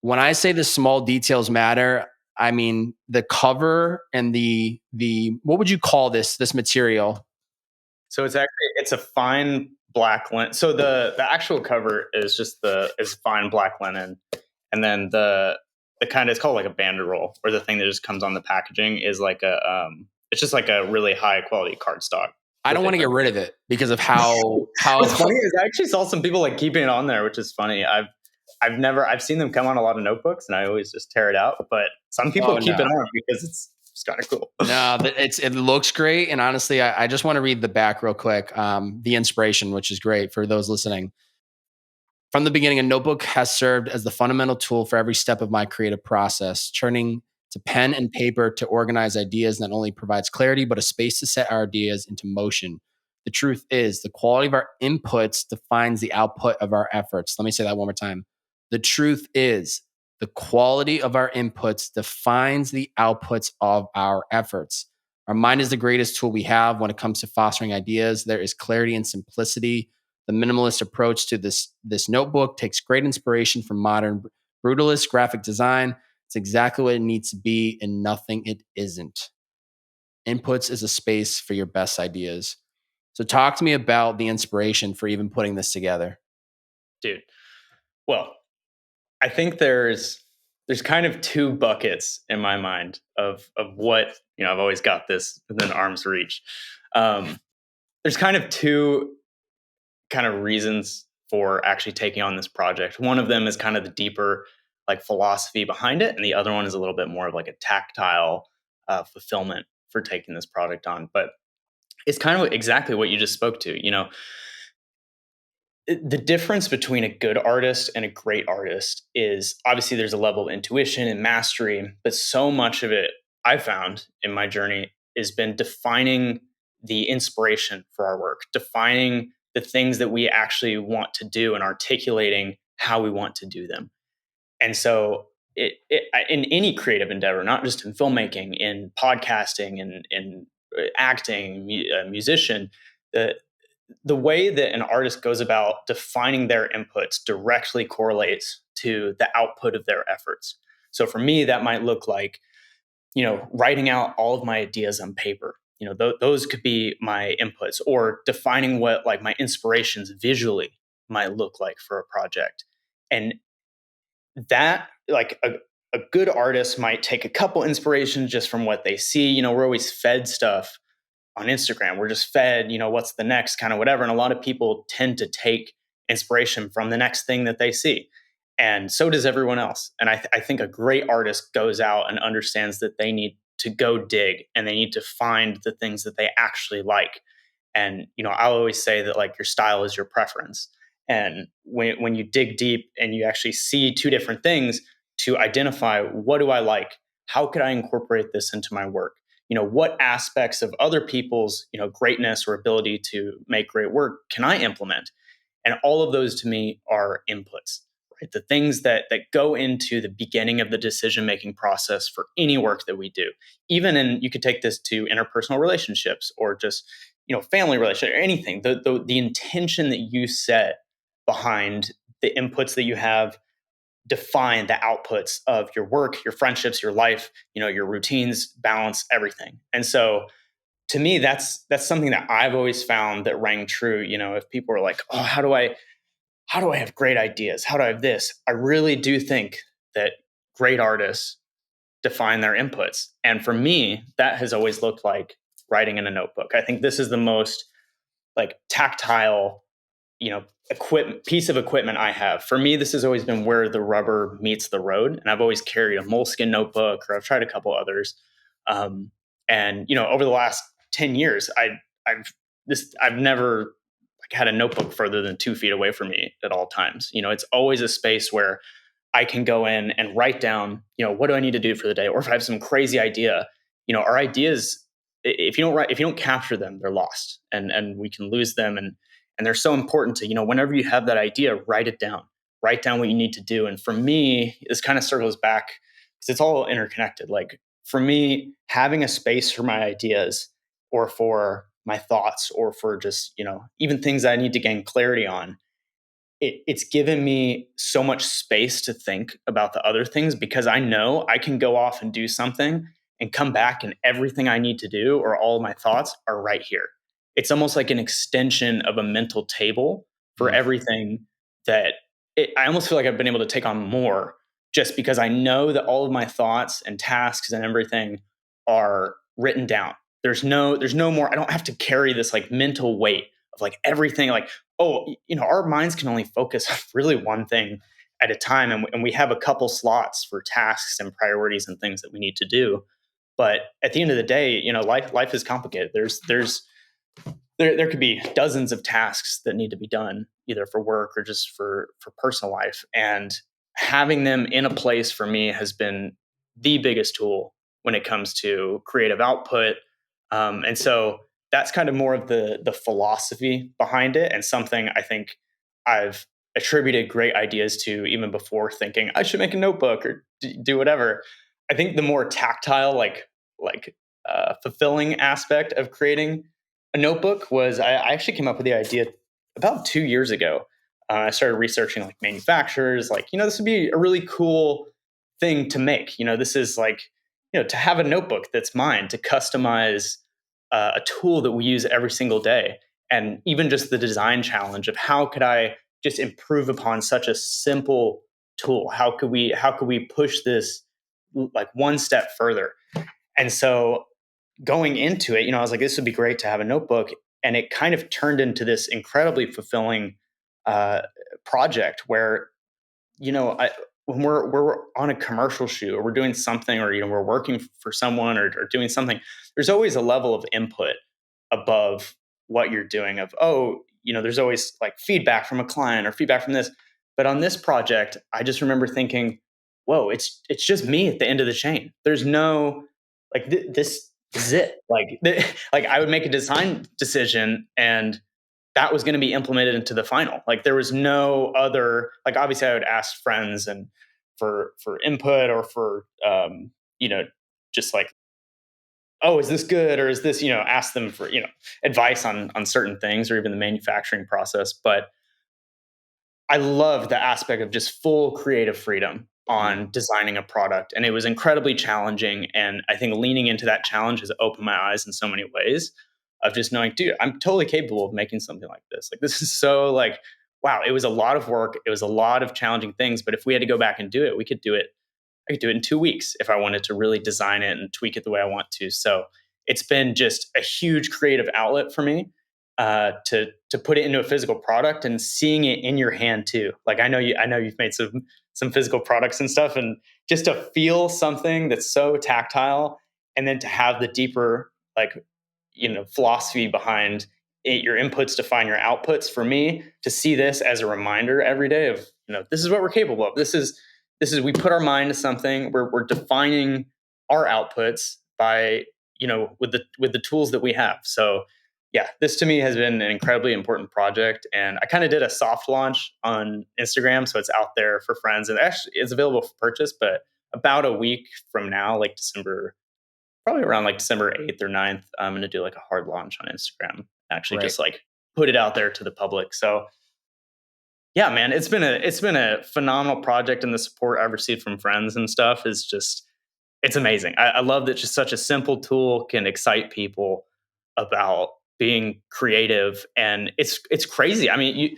When I say the small details matter, I mean the cover and the what would you call this material? So it's a fine black linen. So the actual cover is just the is fine black linen, and then the kind of, it's called like a banderole, or the thing that just comes on the packaging is like a it's just like a really high quality cardstock I with don't want to get different. rid of it because of how What's funny is I actually saw some people like keeping it on there, which is funny. I've seen them come on a lot of notebooks, and I always just tear it out. But some people oh keep no. it on because it's kind of cool. No, it looks great, and honestly, I just want to read the back real quick. The inspiration, which is great for those listening. From the beginning, a notebook has served as the fundamental tool for every step of my creative process. Turning to pen and paper to organize ideas not only provides clarity, but a space to set our ideas into motion. The truth is, the quality of our inputs defines the output of our efforts. Let me say that one more time. The truth is, the quality of our inputs defines the outputs of our efforts. Our mind is the greatest tool we have when it comes to fostering ideas. There is clarity and simplicity. The minimalist approach to this notebook takes great inspiration from modern brutalist graphic design. It's exactly what it needs to be and nothing it isn't. Inputs is a space for your best ideas. So talk to me about the inspiration for even putting this together. Dude. Well, I think there's kind of two buckets in my mind of what, I've always got this within arm's reach. Um, there's kind of two kind of reasons for actually taking on this project. One of them is kind of the deeper like philosophy behind it, and the other one is a little bit more of like a tactile fulfillment for taking this project on. But it's kind of exactly what you just spoke to. The difference between a good artist and a great artist is obviously there's a level of intuition and mastery, but so much of it I found in my journey has been defining the inspiration for our work, defining the things that we actually want to do and articulating how we want to do them. And so in any creative endeavor, not just in filmmaking, in podcasting, in acting, musician, the the way that an artist goes about defining their inputs directly correlates to the output of their efforts. So for me, that might look like, writing out all of my ideas on paper. Those could be my inputs, or defining what like my inspirations visually might look like for a project. And that like a good artist might take a couple inspirations just from what they see. We're always fed stuff on Instagram. We're just fed, what's the next kind of whatever. And a lot of people tend to take inspiration from the next thing that they see. And so does everyone else. And I think a great artist goes out and understands that they need to go dig and they need to find the things that they actually like. And, I'll always say that like your style is your preference. And when you dig deep and you actually see two different things to identify what do I like? How could I incorporate this into my work? What aspects of other people's greatness or ability to make great work can I implement? And all of those to me are inputs, right? The things that go into the beginning of the decision making process for any work that we do. Even in, you could take this to interpersonal relationships or just family relationship or anything. The intention that you set behind the inputs that you have define the outputs of your work, your friendships, your life, your routines, balance, everything. And so to me, that's something that I've always found that rang true. If people are like, oh, how do I have great ideas? How do I have this? I really do think that great artists define their inputs. And for me, that has always looked like writing in a notebook. I think this is the most like tactile piece of equipment I have. For me, this has always been where the rubber meets the road. And I've always carried a moleskin notebook, or I've tried a couple others. Um, and over the last 10 years, I've never like had a notebook further than 2 feet away from me at all times. It's always a space where I can go in and write down, what do I need to do for the day? Or if I have some crazy idea, our ideas, if you don't capture them, they're lost and we can lose them. And they're so important to, whenever you have that idea, write down what you need to do. And for me, this kind of circles back because it's all interconnected. Like for me, having a space for my ideas or for my thoughts or for just, even things that I need to gain clarity on, it's given me so much space to think about the other things because I know I can go off and do something and come back and everything I need to do or all of my thoughts are right here. It's almost like an extension of a mental table for Mm. everything I almost feel like I've been able to take on more just because I know that all of my thoughts and tasks and everything are written down. There's no more, I don't have to carry this like mental weight of like everything like, oh, our minds can only focus on really one thing at a time. And we have a couple slots for tasks and priorities and things that we need to do. But at the end of the day, life is complicated. There could be dozens of tasks that need to be done either for work or just for personal life. And having them in a place for me has been the biggest tool when it comes to creative output. And so that's kind of more of the philosophy behind it and something I think I've attributed great ideas to even before thinking I should make a notebook or do whatever. I think the more tactile, fulfilling aspect of creating a notebook was I actually came up with the idea about 2 years ago. I started researching like manufacturers, like, this would be a really cool thing to make. This is like, to have a notebook that's mine, to customize a tool that we use every single day. And even just the design challenge of how could I just improve upon such a simple tool? How could we push this like one step further? And so going into it, I was like, this would be great to have a notebook. And it kind of turned into this incredibly fulfilling uh, project where, when we're on a commercial shoot or we're doing something or, we're working for someone or doing something, there's always a level of input above what you're doing of, there's always like feedback from a client or feedback from this. But on this project, I just remember thinking, whoa, it's just me at the end of the chain. There's no like this is it. Like like I would make a design decision and that was going to be implemented into the final. Like there was no other, like obviously I would ask friends and for input or for just like, oh, is this good or is this, ask them for, advice on certain things or even the manufacturing process. But I love the aspect of just full creative freedom Mm. on designing a product. And it was incredibly challenging. And I think leaning into that challenge has opened my eyes in so many ways of just knowing, dude, I'm totally capable of making something like this. Like, this is so like, wow, it was a lot of work. It was a lot of challenging things. But if we had to go back and do it, we could do it. I could do it in 2 weeks if I wanted to really design it and tweak it the way I want to. So it's been just a huge creative outlet for me to put it into a physical product and seeing it in your hand too. Like I know you've made some physical products and stuff, and just to feel something that's so tactile, and then to have the deeper like philosophy behind it, your inputs define your outputs. For me, to see this as a reminder every day of this is what we're capable of. This is we put our mind to something. We're defining our outputs by with the tools that we have. So yeah, this to me has been an incredibly important project. And I kind of did a soft launch on Instagram. So it's out there for friends and actually it's available for purchase. But about a week from now, like December, probably around like December 8th or 9th, I'm going to do like a hard launch on Instagram, actually Right. just like put it out there to the public. So yeah, man, it's been a phenomenal project, and the support I've received from friends and stuff is just it's amazing. I love that just such a simple tool can excite people about being creative, and it's crazy. I mean,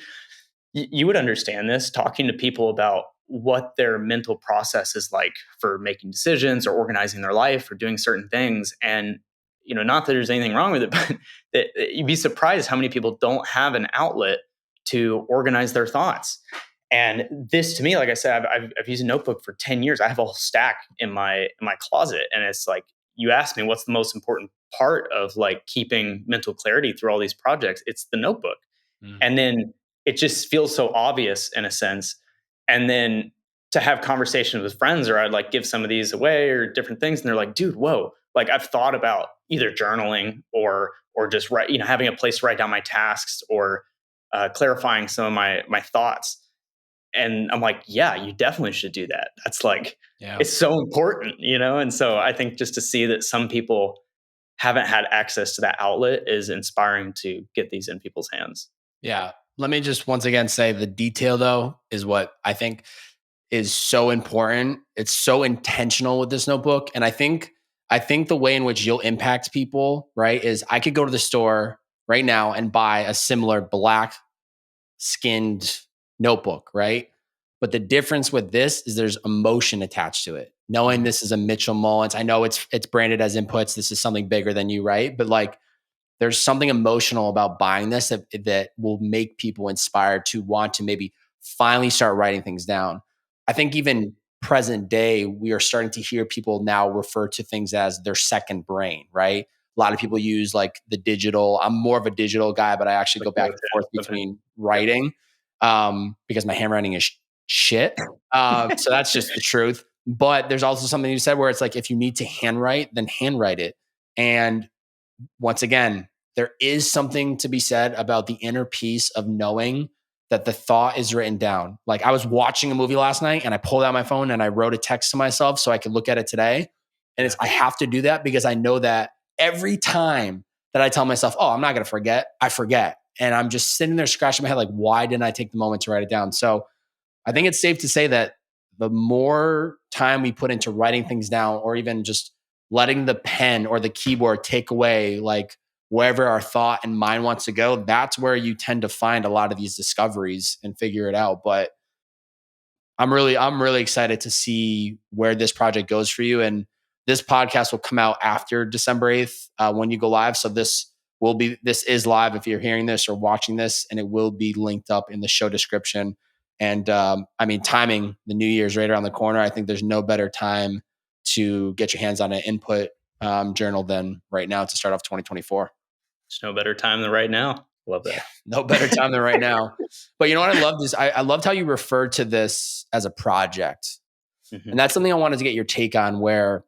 you would understand this talking to people about what their mental process is like for making decisions or organizing their life or doing certain things. And not that there's anything wrong with it, but you'd be surprised how many people don't have an outlet to organize their thoughts. And this to me, like I said, I've used a notebook for 10 years. I have a whole stack in my closet, and it's like, you asked me what's the most important part of like keeping mental clarity through all these projects. It's the notebook. Mm. And then it just feels so obvious in a sense. And then to have conversations with friends, or I'd like give some of these away or different things, and they're like, dude, whoa, like I've thought about either journaling or just write, having a place to write down my tasks, or clarifying some of my thoughts. And I'm like, yeah, you definitely should do that. That's like, Yeah. it's so important, And so I think just to see that some people haven't had access to that outlet is inspiring to get these in people's hands. Yeah. Let me just once again say the detail though is what I think is so important. It's so intentional with this notebook. And I think the way in which you'll impact people, right, is I could go to the store right now and buy a similar black skinned notebook, right? But the difference with this is there's emotion attached to it. Knowing Mhm. this is a Mitchell Mullins, I know it's branded as inputs. This is something bigger than you, right? But like there's something emotional about buying this that will make people inspired to want to maybe finally start writing things down. I think even present day, we are starting to hear people now refer to things as their second brain, right? A lot of people use like the digital. I'm more of a digital guy, but I actually Like go back both, and forth yeah. Okay. between Yep. writing because my handwriting is shit. So that's just the truth. But there's also something you said where it's like if you need to handwrite, then handwrite it. And once again, there is something to be said about the inner peace of knowing that the thought is written down. Like I was watching a movie last night and I pulled out my phone and I wrote a text to myself so I could look at it today. And Yeah. I have to do that because I know that every time that I tell myself, oh, I'm not going to forget, I forget. And I'm just sitting there scratching my head like, why didn't I take the moment to write it down? So I think it's safe to say that the more time we put into writing things down or even just letting the pen or the keyboard take away like wherever our thought and mind wants to go, that's where you tend to find a lot of these discoveries and figure it out. But I'm really excited to see where this project goes for you. And this podcast will come out after December 8th when you go live. So this is live if you're hearing this or watching this, and it will be linked up in the show description. And I mean, timing, the New Year's right around the corner. I think there's no better time to get your hands on an input journal than right now to start off 2024. There's no better time than right now. Love Yeah, that. no better time than right now. But you know what I loved is I loved how you referred to this as a project. And Hmm. that's something I wanted to get your take on where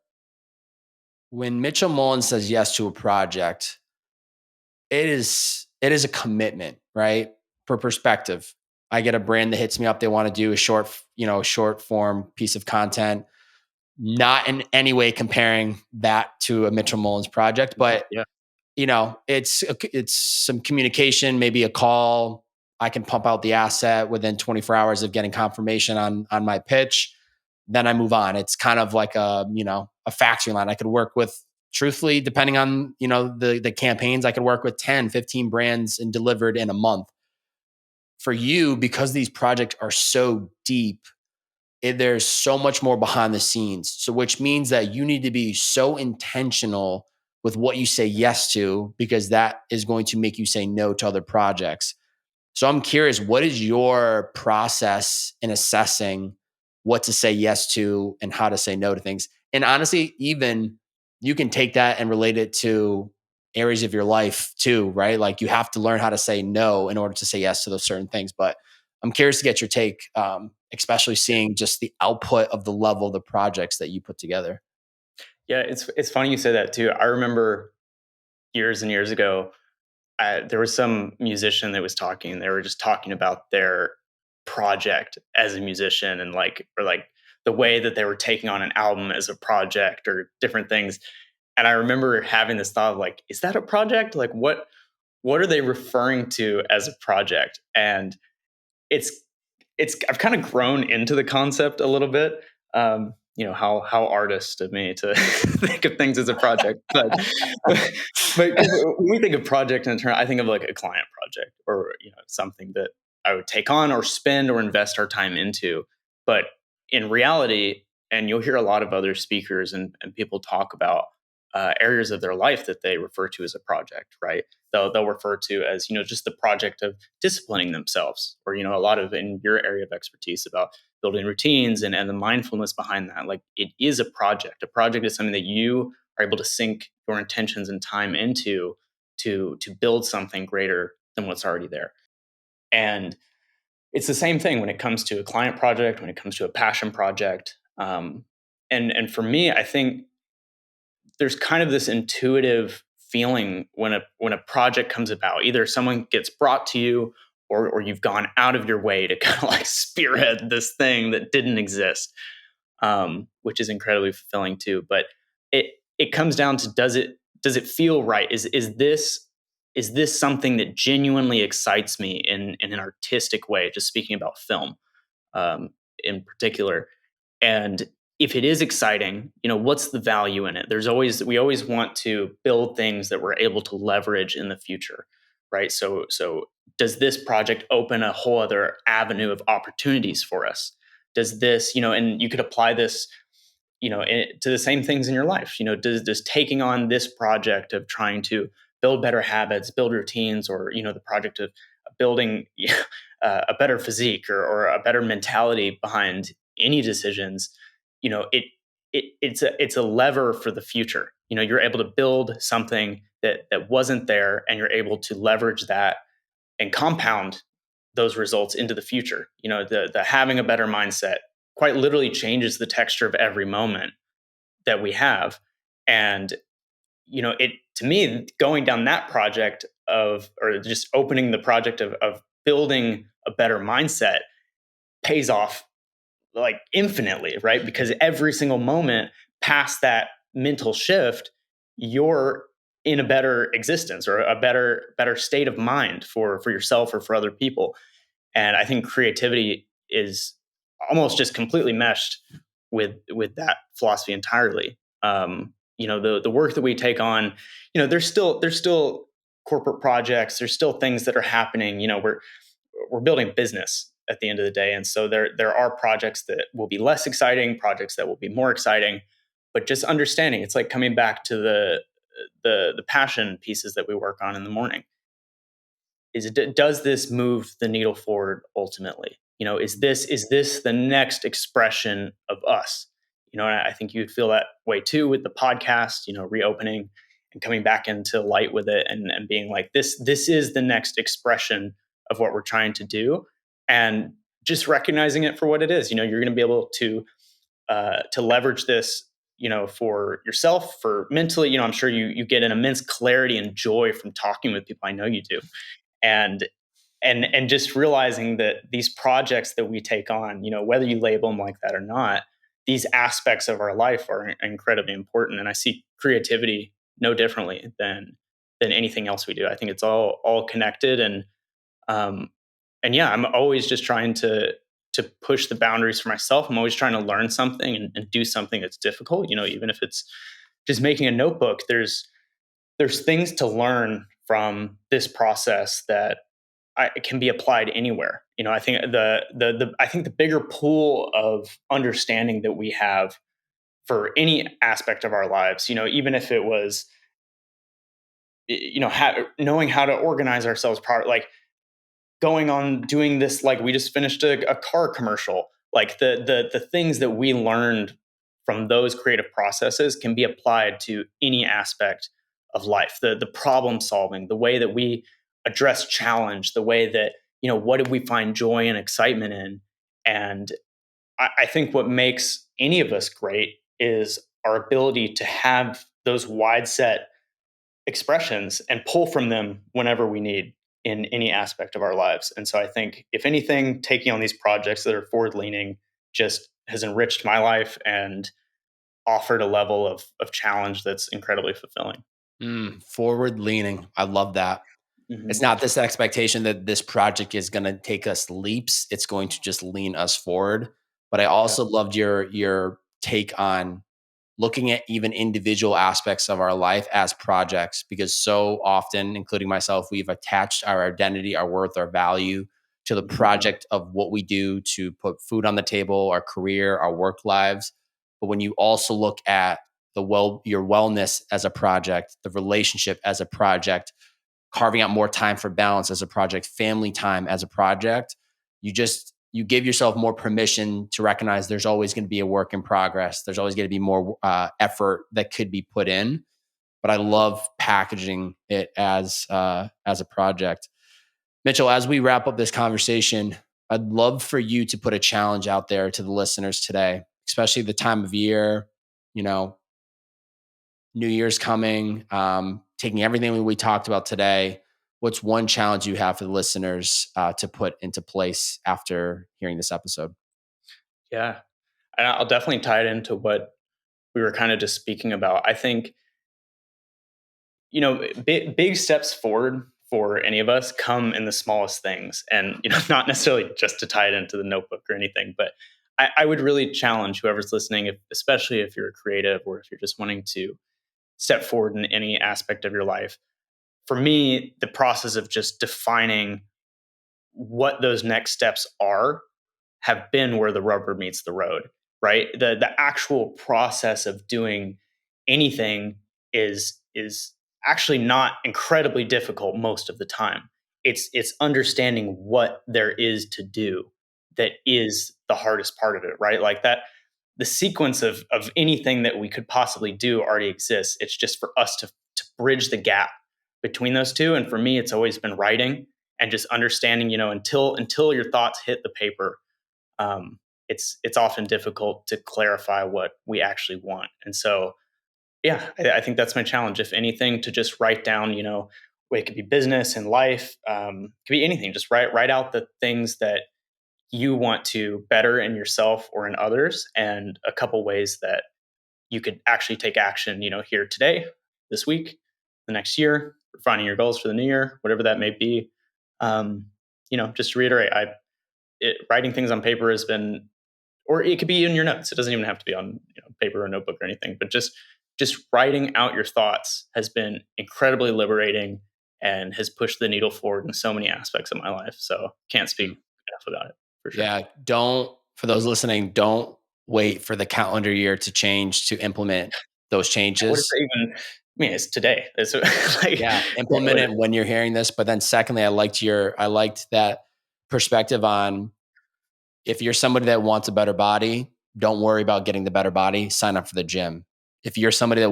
when Mitchell Mullins says yes to a project, it is a commitment, right? For perspective, I get a brand that hits me up. They want to do a short, short form piece of content. Not in any way comparing that to a Mitchell Mullins project, but Yeah. it's some communication, maybe a call. I can pump out the asset within 24 hours of getting confirmation on my pitch. Then I move on. It's kind of like a factory line. I could work with, truthfully, depending on, the campaigns, I could work with 10, 15 brands and delivered in a month. For you, because these projects are so deep, there's so much more behind the scenes. So, which means that you need to be so intentional with what you say yes to, because that is going to make you say no to other projects. So, I'm curious, what is your process in assessing what to say yes to and how to say no to things? And honestly, even you can take that and relate it to areas of your life too, right? Like you have to learn how to say no in order to say yes to those certain things. But I'm curious to get your take, especially seeing just the output of the level of the projects that you put together. Yeah, it's funny you say that too. I remember years and years ago, there was some musician that was talking. They were just talking about their project as a musician, and like the way that they were taking on an album as a project or different things. And I remember having this thought of like, is that a project? Like, what are they referring to as a project? And it's I've kind of grown into the concept a little bit. How artist of me to think of things as a project, but 'cause when we think of project in turn, I think of like a client project or something that I would take on or spend or invest our time into. But in reality, and you'll hear a lot of other speakers and people talk about areas of their life that they refer to as a project, right? They'll refer to as just the project of disciplining themselves, or a lot of in your area of expertise about building routines and the mindfulness behind that. Like it is a project. A project is something that you are able to sink your intentions and time into to build something greater than what's already there. And it's the same thing when it comes to a client project, when it comes to a passion project. And for me, I think there's kind of this intuitive feeling when a project comes about. Either someone gets brought to you, or you've gone out of your way to kind of like spearhead this thing that didn't exist, which is incredibly fulfilling too. But it comes down to, does it feel right? Is this something that genuinely excites me in an artistic way? Just speaking about film, in particular. And if it is exciting, what's the value in it? We always want to build things that we're able to leverage in the future, right? So does this project open a whole other avenue of opportunities for us? Does this, and you could apply this, to the same things in your life. Does taking on this project of trying to build better habits, build routines, or the project of building a better physique, or a better mentality behind any decisions, it's a lever for the future. You're able to build something that wasn't there, and you're able to leverage that and compound those results into the future. The having a better mindset quite literally changes the texture of every moment that we have. And it, to me, going down that project of, or just opening the project of building a better mindset, pays off like infinitely, right? Because every single moment past that mental shift, you're in a better existence, or a better state of mind for yourself or for other people. And I think creativity is almost just completely meshed with that philosophy entirely. The work that we take on, there's still corporate projects, there's still things that are happening. We're building business at the end of the day, and so there are projects that will be less exciting, projects that will be more exciting. But just understanding, it's like coming back to the passion pieces that we work on in the morning. Does this move the needle forward ultimately? Is this the next expression of us? And I think you'd feel that way too with the podcast, reopening and coming back into light with it, and being like, this is the next expression of what we're trying to do, and just recognizing it for what it is. You're going to be able to leverage this, for yourself, for mentally. I'm sure you get an immense clarity and joy from talking with people. I know you do. And and just realizing that these projects that we take on, whether you label them like that or not, these aspects of our life are incredibly important. And I see creativity no differently than anything else we do. I think it's all connected. Um and yeah, I'm always just trying to push the boundaries for myself. I'm always trying to learn something, and do something that's difficult. Even if it's just making a notebook, there's things to learn from this process that it can be applied anywhere. I think the bigger pool of understanding that we have for any aspect of our lives, even if it was, knowing how to organize ourselves, like going on doing this, like we just finished a car commercial. Like the things that we learned from those creative processes can be applied to any aspect of life. The problem solving, the way that we address challenge, the way that, what did we find joy and excitement in. And I think what makes any of us great is our ability to have those wide set expressions and pull from them whenever we need in any aspect of our lives. And so I think, if anything, taking on these projects that are forward leaning just has enriched my life and offered a level of challenge that's incredibly fulfilling. Forward leaning. I love that. It's Hmm. not this expectation that this project is going to take us leaps. It's going to just lean us forward. But I Yeah. also loved your take on looking at even individual aspects of our life as projects, because so often, including myself, we've attached our identity, our worth, our value to the Hmm. project of what we do to put food on the table, our career, our work lives. But when you also look at your wellness as a project, the relationship as a project, carving out more time for balance as a project, family time as a project, you give yourself more permission to recognize there's always going to be a work in progress. There's always going to be more effort that could be put in. But I love packaging it as a project. Mitchell, as we wrap up this conversation, I'd love for you to put a challenge out there to the listeners today, especially the time of year. You know, New Year's coming, taking everything we talked about today. What's one challenge you have for the listeners to put into place after hearing this episode? Yeah. And I'll definitely tie it into what we were kind of just speaking about. I think, big steps forward for any of us come in the smallest things. And, not necessarily just to tie it into the notebook or anything, but I would really challenge whoever's listening, especially if you're a creative, or if you're just wanting to step forward in any aspect of your life. For me, the process of just defining what those next steps are have been where the rubber meets the road, right? The actual process of doing anything is actually not incredibly difficult most of the time. It's understanding what there is to do that is the hardest part of it, right? Like that, the sequence of anything that we could possibly do already exists. It's just for us to bridge the gap between those two. And for me, it's always been writing and just understanding, until your thoughts hit the paper, it's often difficult to clarify what we actually want. And so, yeah, I think that's my challenge. If anything, to just write down, it could be business and life, it could be anything. Just write out the things that you want to better in yourself or in others, and a couple ways that you could actually take action. Here today, this week, the next year, refining your goals for the new year, whatever that may be. Um, just to reiterate, writing things on paper has been, or it could be in your notes. It doesn't even have to be on paper or notebook or anything, but just writing out your thoughts has been incredibly liberating and has pushed the needle forward in so many aspects of my life. So can't speak Mm. enough about it, for sure. Yeah, for those listening, don't wait for the calendar year to change to implement those What is changes. that even? I mean, it's today. It's like, Yeah, yeah, implement it when you're hearing this. But then secondly, I liked that perspective on, if you're somebody that wants a better body, don't worry about getting the better body. Sign up for the gym. If you're somebody that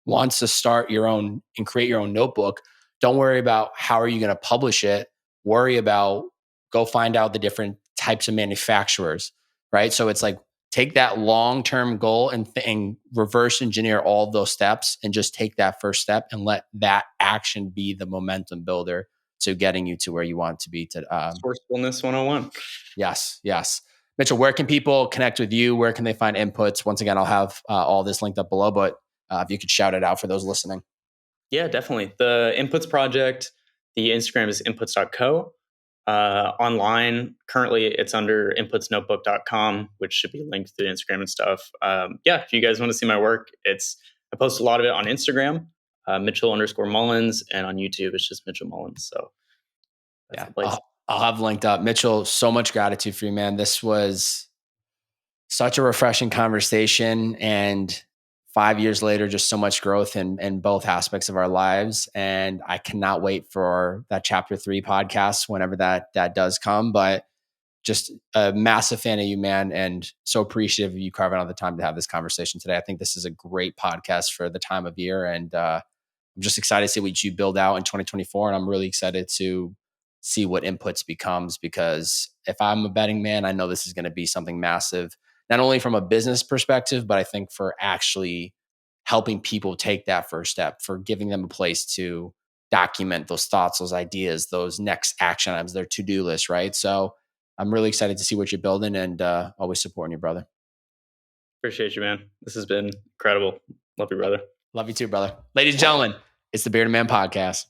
wants to start your own and create your own notebook, don't worry about how are you going to publish it. Worry about go find out the different types of manufacturers, right? So it's like take that long-term goal and reverse engineer all of those steps and just take that first step and let that action be the momentum builder to getting you to where you want to be to Sourcefulness 101. yes, yes. Mitchell, where can people connect with you? Where can they find inputs? Once again, I'll have all this linked up below, but if you could shout it out for those listening. Yeah, definitely. The Inputs Project, the Instagram is inputs.co. Online, currently it's under inputsnotebook.com, which should be linked to the Instagram and stuff. Yeah, if you guys want to see my work, I post a lot of it on Instagram, Mitchell_Mullins, and on YouTube, it's just Mitchell Mullins. So that's Yeah, the place. I'll have linked up. Mitchell, so much gratitude for you, man. This was such a refreshing conversation. And 5 years later, just so much growth in both aspects of our lives. And I cannot wait for that chapter 3 podcast whenever that does come. But just a massive fan of you, man, and so appreciative of you carving out the time to have this conversation today. I think this is a great podcast for the time of year. And I'm just excited to see what you build out in 2024. And I'm really excited to see what inputs becomes, because if I'm a betting man, I know this is going to be something massive, not only from a business perspective, but I think for actually helping people take that first step, for giving them a place to document those thoughts, those ideas, those next action items, their to-do list, right? So I'm really excited to see what you're building, and always supporting you, brother. Appreciate you, man. This has been incredible. Love you, brother. Love you too, brother. Ladies and gentlemen, it's the Bearded Man Podcast.